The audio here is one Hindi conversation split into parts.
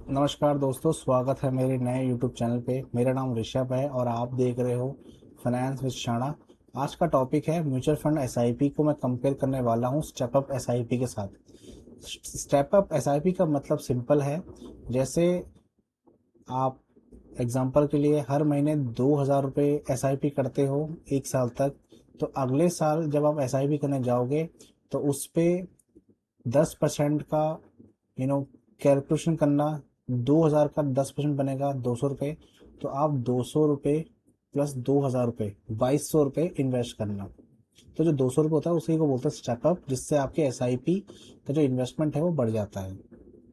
नमस्कार दोस्तों, स्वागत है मेरे नए YouTube चैनल पे। मेरा नाम ऋषभ है और आप देख रहे हो फाइनेंस विद शाना। आज का टॉपिक है म्यूचुअल फंड एसआईपी को मैं कंपेयर करने वाला हूँ स्टेप अप एसआईपी के साथ। स्टेप अप एसआईपी का मतलब सिंपल है। जैसे आप एग्जांपल के लिए हर महीने 2,000 रुपये एसआईपी करते हो 1 साल तक, तो अगले साल जब आप एसआईपी करने जाओगे तो उस पे 10% का कैलकुलेशन करना। 2,000 का 10% बनेगा 200 रुपये। तो आप 200 रुपये प्लस 2,000 रुपये 2,200 रुपये इन्वेस्ट करना। तो जो 200 रुपये होता है उसी को बोलते हैं स्टेपअप, जिससे आपके एसआईपी का जो इन्वेस्टमेंट है वो बढ़ जाता है।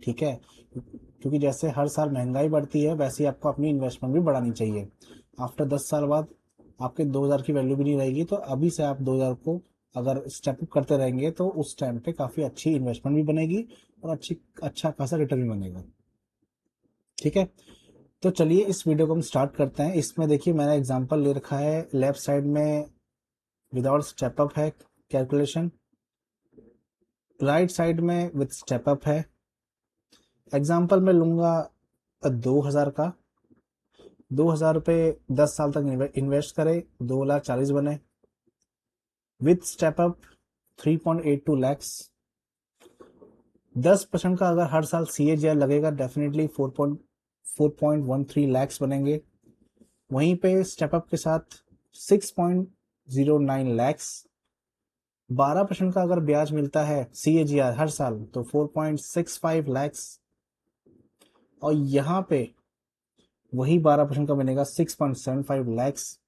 ठीक है, क्योंकि जैसे हर साल महंगाई बढ़ती है वैसे ही आपको अपनी इन्वेस्टमेंट भी बढ़ानी चाहिए। आफ्टर 10 साल बाद आपके 2,000 की वैल्यू भी नहीं रहेगी, तो अभी से आप 2,000 को अगर स्टेप अप करते रहेंगे तो उस टाइम पे काफ़ी अच्छी इन्वेस्टमेंट भी बनेगी और अच्छा खासा रिटर्न भी बनेगा। ठीक है, तो चलिए इस वीडियो को हम स्टार्ट करते हैं। इसमें देखिए मैंने एग्जांपल ले रखा है। लेफ्ट साइड में विदाउट स्टेप अप है कैलकुलेशन, राइट साइड में विद स्टेप अप है। एग्जांपल मैं लूंगा 2,000 का। 2,000 रुपये 10 साल तक इन्वेस्ट करें, 2,40,000 बने। With step up 3.82 lakhs. 10% का अगर हर साल CAGR लगेगा डेफिनेटली 4.13 लैक्स बनेंगे। वहीं पे स्टेप अप के साथ 6.09 लैक्स। 12% का अगर ब्याज मिलता है CAGR हर साल तो 4.65 लैक्स। और यहाँ पे वही 12% का बनेगा 6.75 लैक्स।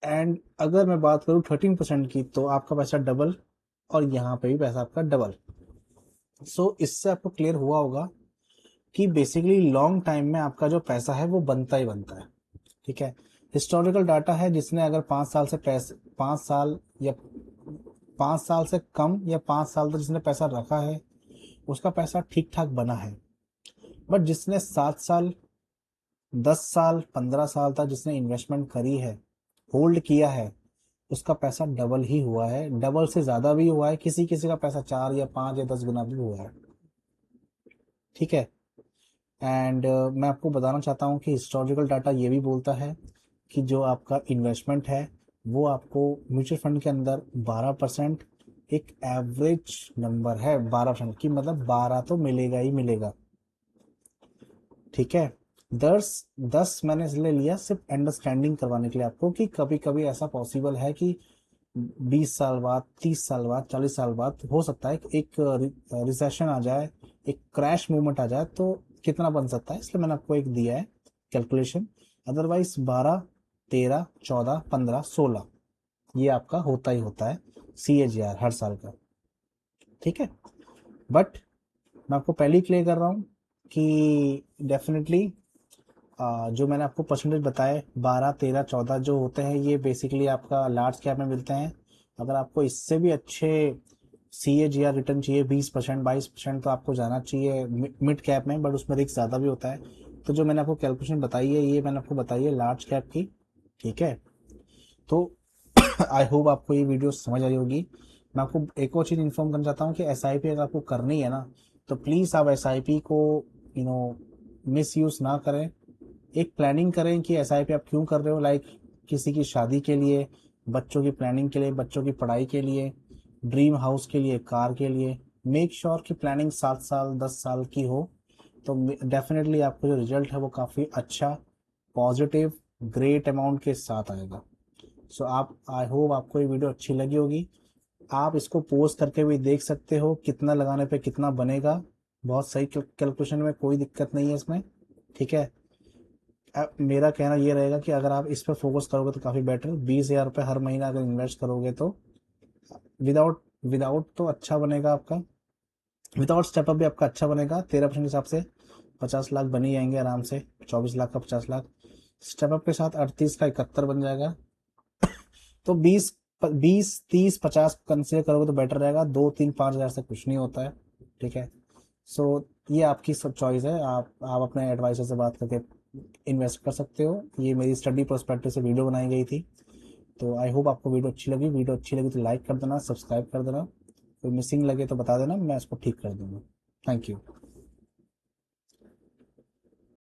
एंड अगर मैं बात करूँ 13% की तो आपका पैसा डबल, और यहाँ पे भी पैसा आपका डबल। सो इससे आपको क्लियर हुआ होगा कि बेसिकली लॉन्ग टाइम में आपका जो पैसा है वो बनता ही बनता है। ठीक है, हिस्टोरिकल डाटा है। जिसने अगर 5 साल से पैसे 5 साल या 5 साल से कम या 5 साल तक जिसने पैसा रखा है उसका पैसा ठीक ठाक बना है। बट जिसने 7 साल 10 साल 15 साल तक जिसने इन्वेस्टमेंट करी है, होल्ड किया है, उसका पैसा डबल ही हुआ है। डबल से ज्यादा भी हुआ है, किसी किसी का पैसा 4 या 5 या 10 गुना भी हुआ है। ठीक है, एंड मैं आपको बताना चाहता हूँ कि हिस्टोरिकल डाटा ये भी बोलता है कि जो आपका इन्वेस्टमेंट है वो आपको म्यूचुअल फंड के अंदर 12% एक एवरेज नंबर है। 12% की मतलब 12 तो मिलेगा ही मिलेगा। ठीक है, 10 मैंने इसलिए लिया सिर्फ अंडरस्टैंडिंग करवाने के लिए आपको कि कभी कभी ऐसा पॉसिबल है कि 20 साल बाद 30 साल बाद 40 साल बाद हो सकता है कि एक रिसेशन आ जाए, एक क्रैश मूवमेंट आ जाए, तो कितना बन सकता है, इसलिए मैंने आपको एक दिया है कैलकुलेशन। अदरवाइज 12 13 14 15 16 ये आपका होता ही होता है CAGR हर साल का। ठीक है, बट मैं आपको पहले ही क्लियर कर रहा हूँ कि डेफिनेटली जो मैंने आपको परसेंटेज बताए 12 13 14 जो होते हैं ये बेसिकली आपका लार्ज कैप में मिलते हैं। अगर आपको इससे भी अच्छे CAGR रिटर्न चाहिए 20% 22%, तो आपको जाना चाहिए मिड कैप में, बट उसमें रिस्क ज़्यादा भी होता है। तो जो मैंने आपको कैलकुलेशन बताई है ये मैंने आपको बताई है लार्ज कैप की। ठीक है, तो आई होप आपको ये वीडियो समझ आई होगी। मैं आपको एक और चीज़ इन्फॉर्म करना चाहता हूँ कि SIP अगर आपको करनी है ना तो प्लीज़ आप SIP को यू नो मिस यूज़ ना करें। एक प्लानिंग करें कि SIP आप क्यों कर रहे हो। लाइक किसी की शादी के लिए, बच्चों की प्लानिंग के लिए, बच्चों की पढ़ाई के लिए, ड्रीम हाउस के लिए, कार के लिए। मेक श्योर कि प्लानिंग 7 साल 10 साल की हो, तो डेफिनेटली आपको जो रिजल्ट है वो काफ़ी अच्छा, पॉजिटिव, ग्रेट अमाउंट के साथ आएगा। सो आप आई होप आपको ये वीडियो अच्छी लगी होगी। आप इसको पोस्ट करके भी देख सकते हो कितना लगाने पे कितना बनेगा। बहुत सही कैलकुलेशन में, कोई दिक्कत नहीं है इसमें। ठीक है, अब मेरा कहना ये रहेगा कि अगर आप इस पर फोकस करोगे तो काफ़ी बेटर। 20,000 रुपये हर महीना अगर इन्वेस्ट करोगे तो विदाउट विदाउट तो अच्छा बनेगा आपका। विदाउट स्टेपअप भी आपका अच्छा बनेगा। 13% के हिसाब से 50 लाख बन ही जाएंगे आराम से। 24 लाख का 50 लाख, स्टेपअप के साथ 38 का 71 बन जाएगा। तो 20 20 30 50 कंसिडर करोगे तो बेटर रहेगा। 2 3 5 हज़ार से कुछ नहीं होता है। ठीक है, सो ये आपकी सब चॉइस है। आप अपने एडवाइजर से बात करके इन्वेस्ट कर सकते हो। ये मेरी स्टडी पर्सपेक्टिव से वीडियो बनाई गई थी। तो आई होप आपको वीडियो अच्छी लगी। वीडियो अच्छी लगी तो लाइक कर देना, सब्सक्राइब कर देना। कोई मिसिंग लगे तो बता देना, मैं इसको ठीक कर दूंगा। Thank you.